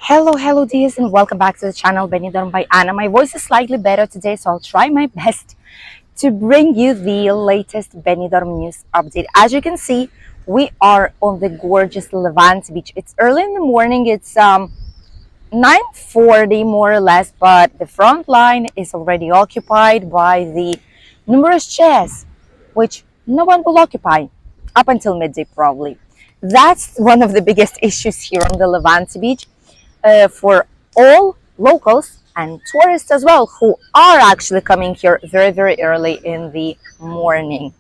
Hello dears, and welcome back to the channel Benidorm by Anna. My voice is slightly better today, so I'll try my best to bring you the latest Benidorm news update. As you can see, we are on the gorgeous Levante beach. It's early in the morning. It's 9:40 more or less, but the front line is already occupied by the numerous chairs, which no one will occupy up until midday probably. That's one of the biggest issues here on the Levante beach for all locals and tourists as well, who are actually coming here very early in the morning.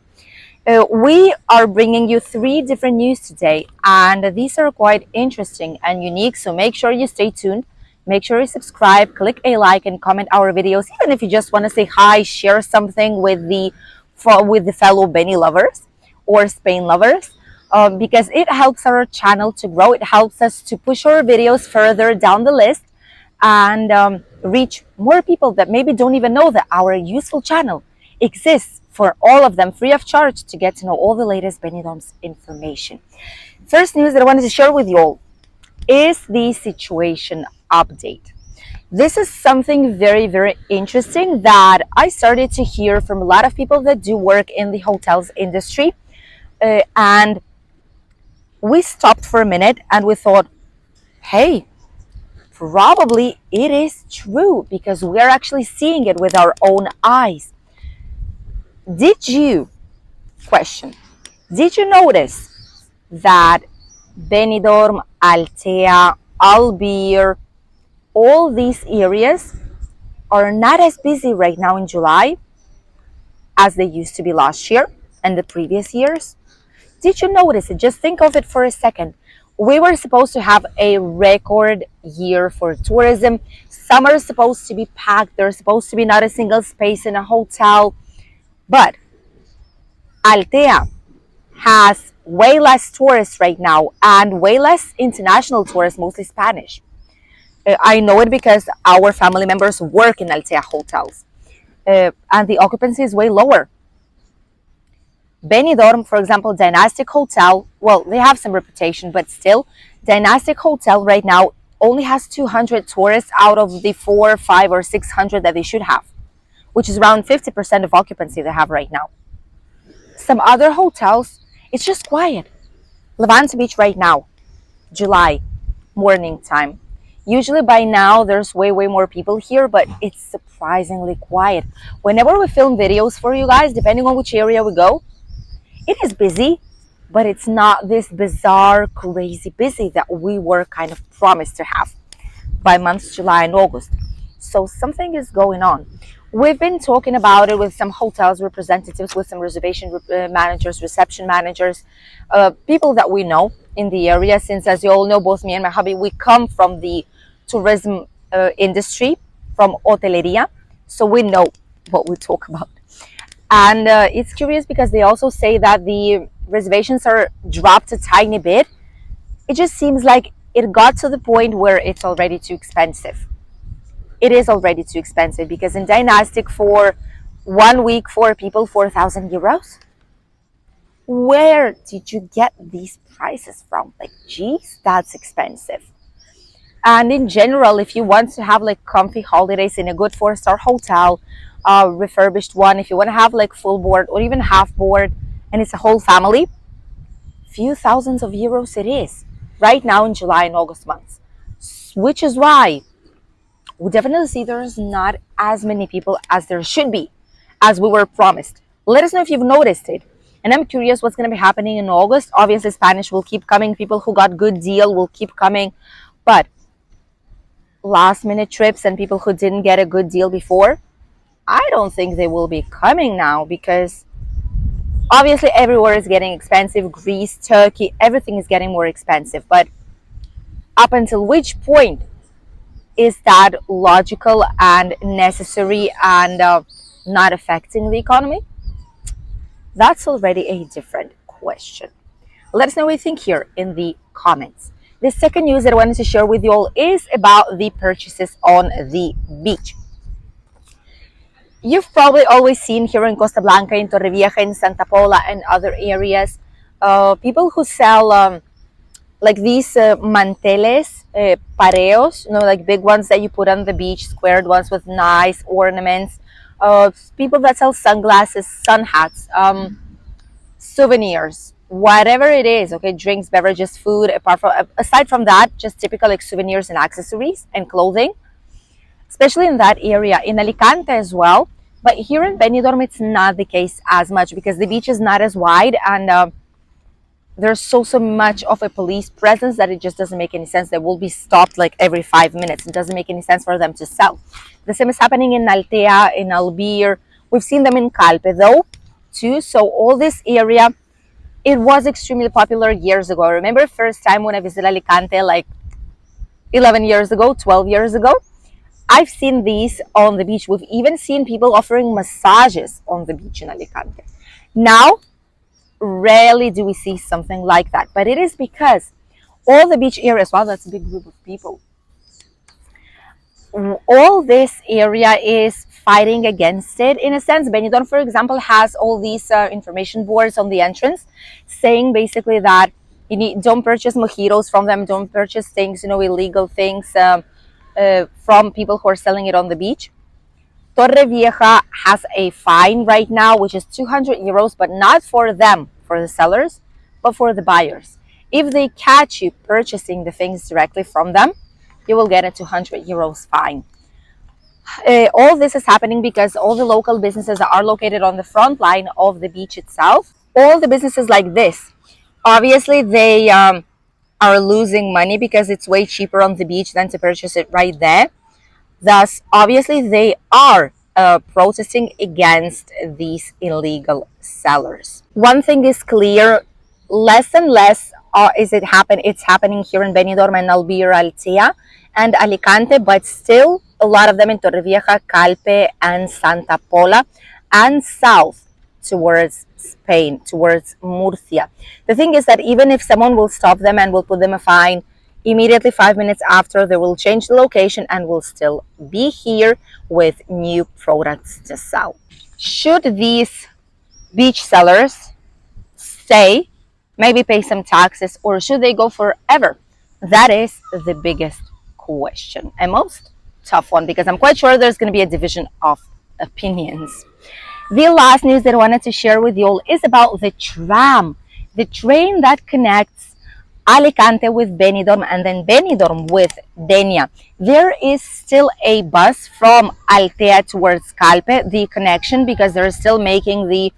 We are bringing you three different news today, and these are quite interesting and unique, so make sure you stay tuned. Make sure you subscribe, click a like, and comment our videos, even if you just want to say hi, share something with the fellow Benny lovers or Spain lovers, because it helps our channel to grow. It helps us to push our videos further down the list and reach more people that maybe don't even know that our useful channel exists, for all of them free of charge, to get to know all the latest Benidorm's information. First news that I wanted to share with you all is the situation update. This is something very interesting that I started to hear from a lot of people that do work in the hotels industry, and we stopped for a minute and we thought, hey, probably it is true, because we're actually seeing it with our own eyes. Did you notice that Benidorm, Altea, Albir, all these areas are not as busy right now in July as they used to be last year and the previous years? Did you notice it? Just think of it for a second. We were supposed to have a record year for tourism. Summer is supposed to be packed. There's supposed to be not a single space in a hotel. But Altea has way less tourists right now, and way less international tourists, mostly Spanish. I know it because our family members work in Altea hotels, and the occupancy is way lower. Benidorm, for example, Dynastic Hotel, well, they have some reputation, but still, Dynastic Hotel right now only has 200 tourists out of the 400, 500, or 600 that they should have, which is around 50% of occupancy they have right now. Some other hotels, it's just quiet. Levante Beach right now, July, morning time. Usually by now there's way more people here, but it's surprisingly quiet. Whenever we film videos for you guys, depending on which area we go, it is busy, but it's not this bizarre, crazy busy that we were kind of promised to have by months July and August. So something is going on. We've been talking about it with some hotels representatives, with some reservation managers, reception managers, people that we know in the area, since, as you all know, both me and my hubby, we come from the tourism industry, from hoteleria, so we know what we talk about. And it's curious because they also say that the reservations are dropped a tiny bit. It just seems like it got to the point where it's already too expensive. It is already too expensive, because in Dynastic, for 1 week, 4 people, 4,000 euros. Where did you get these prices from? Like, geez, that's expensive. And in general, if you want to have like comfy holidays in a good 4-star hotel, refurbished one, if you want to have like full board or even half board, and it's a whole family, few thousands of euros it is right now in July and August months. Which is why we definitely see there's not as many people as there should be, as we were promised. Let us know if you've noticed it. And I'm curious what's going to be happening in August. Obviously, Spanish will keep coming. People who got good deal will keep coming. But last minute trips and people who didn't get a good deal before, I don't think they will be coming now, because obviously everywhere is getting expensive. Greece, Turkey, everything is getting more expensive. But up until which point is that logical and necessary and not affecting the economy? That's already a different question. Let us know what you think here in the comments. The second news that I wanted to share with you all is about the purchases on the beach. You've probably always seen here in Costa Blanca, in Torrevieja, in Santa Pola, and other areas, people who sell like these manteles, pareos, like big ones that you put on the beach, squared ones with nice ornaments. People that sell sunglasses, sun hats, souvenirs, whatever it is. Okay, drinks, beverages, food. Aside from that, just typical like souvenirs and accessories and clothing, especially in that area. In Alicante as well, but here in Benidorm, it's not the case as much because the beach is not as wide and there's so much of a police presence that it just doesn't make any sense. They will be stopped like every 5 minutes. It doesn't make any sense for them to sell. The same is happening in Altea, in Albir. We've seen them in Calpe though, too. So all this area, it was extremely popular years ago. I remember first time when I visited Alicante, like 11 years ago, 12 years ago. I've seen these on the beach. We've even seen people offering massages on the beach in Alicante. Now, rarely do we see something like that, but it is because all the beach areas, wow, that's a big group of people, all this area is fighting against it in a sense. Benidorm, for example, has all these information boards on the entrance saying basically that don't purchase mojitos from them, don't purchase things, illegal things from people who are selling it on the beach. Torrevieja has a fine right now, which is 200 euros, but not for them, for the sellers, but for the buyers. If they catch you purchasing the things directly from them, you will get a 200 euros fine. All this is happening because all the local businesses are located on the front line of the beach itself. All the businesses like this, obviously they are losing money because it's way cheaper on the beach than to purchase it right there. Thus, obviously, they are protesting against these illegal sellers. One thing is clear: less and less it's happening here in Benidorm and Albir, Altea, and Alicante, but still a lot of them in Torrevieja, Calpe, and Santa Pola, and south towards Spain, towards Murcia. The thing is that even if someone will stop them and will put them a fine, immediately 5 minutes after, they will change the location and will still be here with new products to sell. Should these beach sellers stay, maybe pay some taxes, or should they go forever? That is the biggest question and most tough one, because I'm quite sure there's going to be a division of opinions. The last news that I wanted to share with you all is about the tram, the train that connects Alicante with Benidorm and then Benidorm with Denia. There is still a bus from Altea towards Calpe, the connection, because they're still making the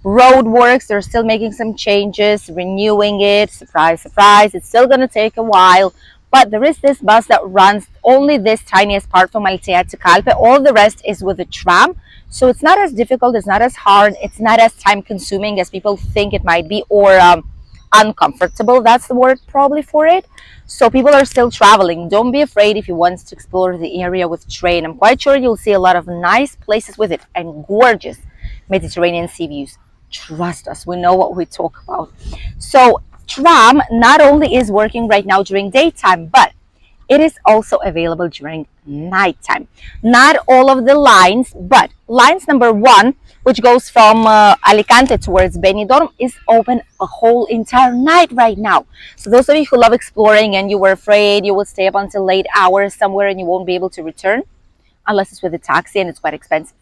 road works, they're still making some changes, renewing it. Surprise, surprise, it's still going to take a while. But there is this bus that runs only this tiniest part from Altea to Calpe. All the rest is with the tram. So it's not as difficult, it's not as hard, it's not as time consuming as people think it might be, or uncomfortable, that's the word probably for it. So people are still traveling. Don't be afraid if you want to explore the area with train. I'm quite sure you'll see a lot of nice places with it and gorgeous Mediterranean sea views. Trust us, we know what we talk about. So tram not only is working right now during daytime, but it is also available during nighttime. Not all of the lines, but lines number 1, which goes from Alicante towards Benidorm, is open a whole entire night right now. So those of you who love exploring and you were afraid you will stay up until late hours somewhere and you won't be able to return, unless it's with a taxi and it's quite expensive,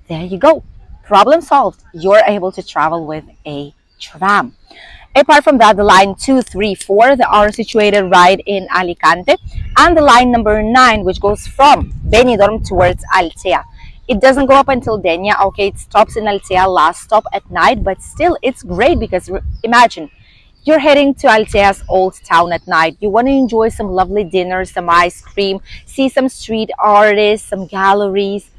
there you go. Problem solved. You're able to travel with a tram. Apart from that, the line 2, 3, 4 that are situated right in Alicante, and the line number 9, which goes from Benidorm towards Altea. It doesn't go up until Denia. Okay, it stops in Altea, last stop at night, but still it's great because imagine you're heading to Altea's old town at night. You want to enjoy some lovely dinner, some ice cream, see some street artists, some galleries,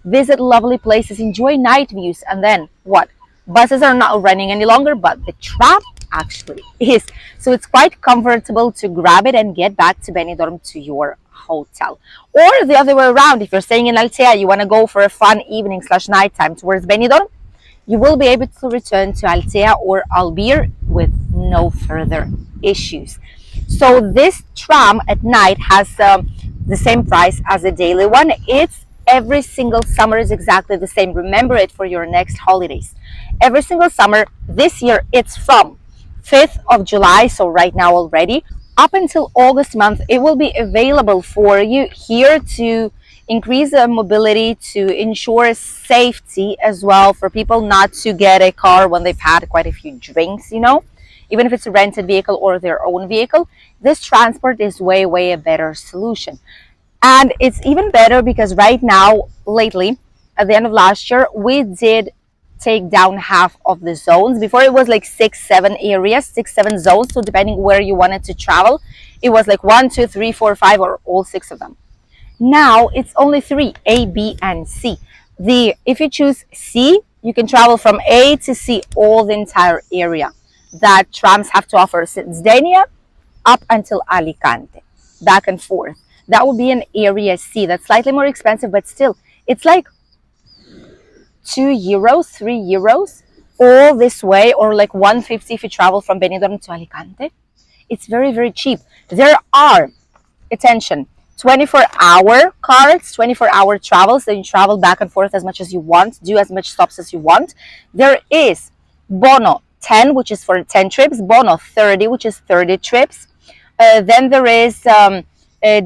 visit lovely places, enjoy night views, and then what? Buses are not running any longer, but the tram actually is. So it's quite comfortable to grab it and get back to Benidorm to your hotel. Or the other way around, if you're staying in Altea, you want to go for a fun evening / nighttime towards Benidorm, you will be able to return to Altea or Albir with no further issues. So this tram at night has the same price as the daily one. It's every single summer is exactly the same. Remember it for your next holidays. Every single summer. This year it's from 5th of July, so right now already, Up until August month, it will be available for you here to increase the mobility, to ensure safety as well, for people not to get a car when they've had quite a few drinks, even if it's a rented vehicle or their own vehicle. This transport is way a better solution. And it's even better because right now, lately, at the end of last year, we did take down half of the zones. Before it was like 6, 7 areas, 6, 7 zones. So depending where you wanted to travel, it was like 1, 2, 3, 4, 5, or all 6 of them. Now it's only three: A, B, and C. If you choose C, you can travel from A to C, all the entire area that trams have to offer since Denia up until Alicante, back and forth. That would be an area C. That's slightly more expensive, but still, it's like €2, €3, all this way, or like 150 if you travel from Benidorm to Alicante. It's very cheap. There are, attention, 24-hour cards, 24-hour travels, that you travel back and forth as much as you want, do as much stops as you want. There is Bono 10, which is for 10 trips, Bono 30, which is 30 trips. Then there is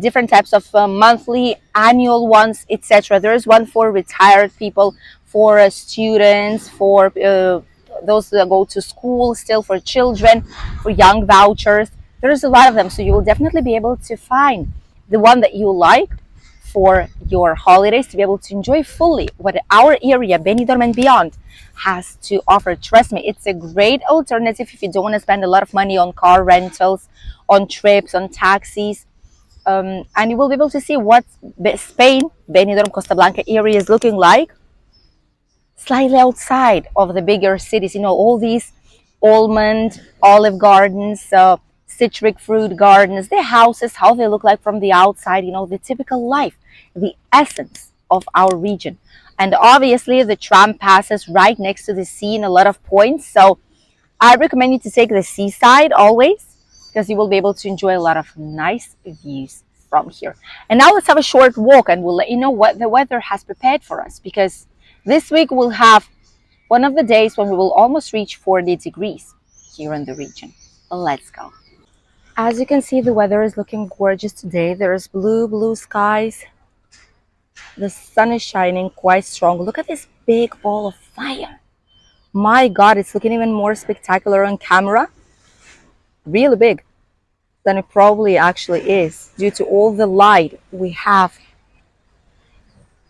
different types of monthly, annual ones, etc. There is one for retired people, for students, for those that go to school still, for children, for young vouchers. There's a lot of them, so you will definitely be able to find the one that you like for your holidays, to be able to enjoy fully what our area, Benidorm and beyond, has to offer. Trust me, it's a great alternative if you don't want to spend a lot of money on car rentals, on trips, on taxis. And you will be able to see what Spain, Benidorm, Costa Blanca area is looking like slightly outside of the bigger cities. All these almond, olive gardens, citric fruit gardens, the houses, how they look like from the outside, the typical life, the essence of our region. And obviously the tram passes right next to the sea in a lot of points. So I recommend you to take the seaside always, because you will be able to enjoy a lot of nice views from here. And now let's have a short walk, and we'll let you know what the weather has prepared for us, because this week we'll have one of the days when we will almost reach 40 degrees here in the region. Let's go. As you can see, the weather is looking gorgeous today. There's blue skies. The sun is shining quite strong. Look at this big ball of fire. My God, it's looking even more spectacular on camera. Really big than it probably actually is, due to all the light we have.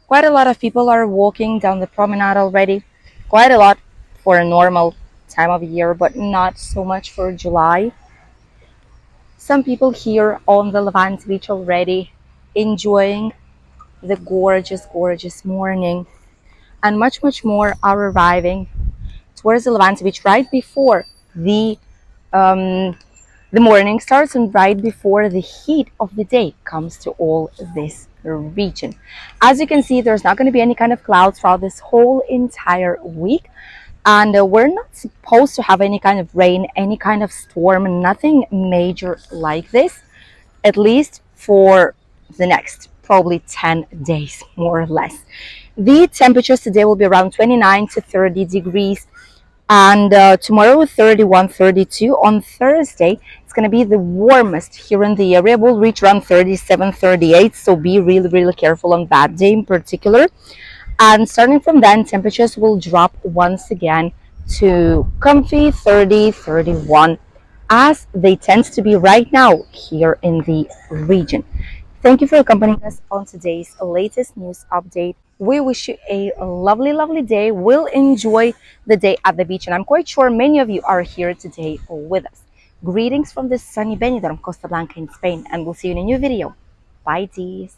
Quite a lot of people are walking down the promenade already. Quite a lot for a normal time of year, but not so much for July. Some people here on the Levante beach already enjoying the gorgeous morning, and much more are arriving towards the Levante beach right before the morning starts, and right before the heat of the day comes to all this region. As you can see, there's not going to be any kind of clouds throughout this whole entire week, and we're not supposed to have any kind of rain, any kind of storm, nothing major like this, at least for the next probably 10 days, more or less. The temperatures today will be around 29 to 30 degrees, and tomorrow 31, 32. On Thursday, it's going to be the warmest here in the area. We'll reach around 37, 38, so be really careful on that day in particular. And starting from then, temperatures will drop once again to comfy 30, 31, as they tend to be right now here in the region. Thank you for accompanying us on today's latest news update. We wish you a lovely day. We'll enjoy the day at the beach, and I'm quite sure many of you are here today with us. Greetings from the sunny Benidorm, Costa Blanca in Spain, and we'll see you in a new video. Bye, dears.